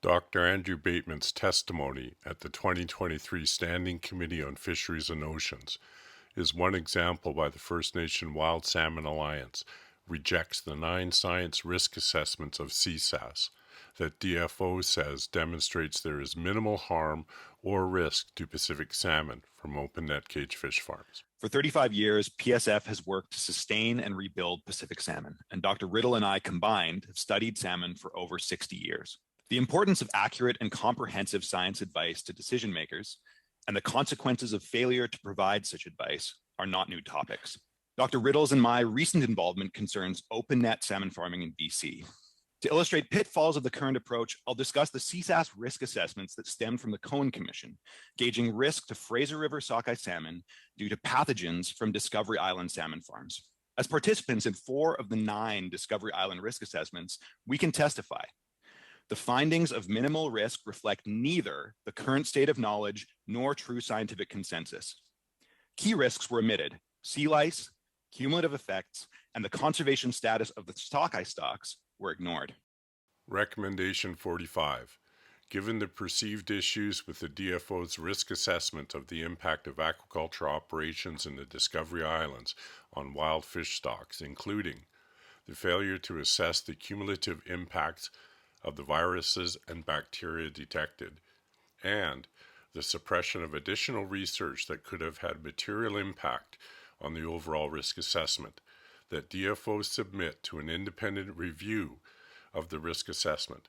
Dr. Andrew Bateman's testimony at the 2023 Standing Committee on Fisheries and Oceans is one example why the First Nation Wild Salmon Alliance rejects the 9 science risk assessments of CSAS that DFO says demonstrates there is minimal harm or risk to Pacific salmon from open net cage fish farms. For 35 years, PSF has worked to sustain and rebuild Pacific salmon, and Dr. Riddell and I combined have studied salmon for over 60 years. The importance of accurate and comprehensive science advice to decision makers and the consequences of failure to provide such advice are not new topics. Dr. Riddell's and my recent involvement concerns open net salmon farming in BC. To illustrate pitfalls of the current approach, I'll discuss the CSAS risk assessments that stemmed from the Cohen Commission, gauging risk to Fraser River sockeye salmon due to pathogens from Discovery Island salmon farms. As participants in 4 of the 9 Discovery Island risk assessments, we can testify. The findings of minimal risk reflect neither the current state of knowledge nor true scientific consensus. Key risks were omitted: sea lice, cumulative effects, and the conservation status of the sockeye stocks were ignored. Recommendation 45. Given the perceived issues with the DFO's risk assessment of the impact of aquaculture operations in the Discovery Islands on wild fish stocks, including the failure to assess the cumulative impacts of the viruses and bacteria detected, and the suppression of additional research that could have had material impact on the overall risk assessment, that DFO submit to an independent review of the risk assessment,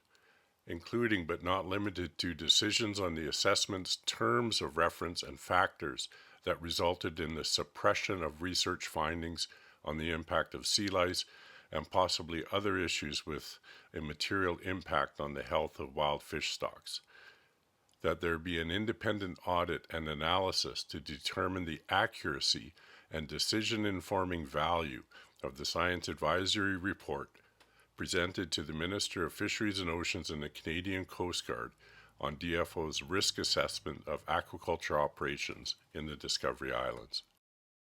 including but not limited to decisions on the assessment's terms of reference and factors that resulted in the suppression of research findings on the impact of sea lice and possibly other issues with a material impact on the health of wild fish stocks, that there be an independent audit and analysis to determine the accuracy and decision-informing value of the Science Advisory Report presented to the Minister of Fisheries and Oceans and the Canadian Coast Guard on DFO's risk assessment of aquaculture operations in the Discovery Islands.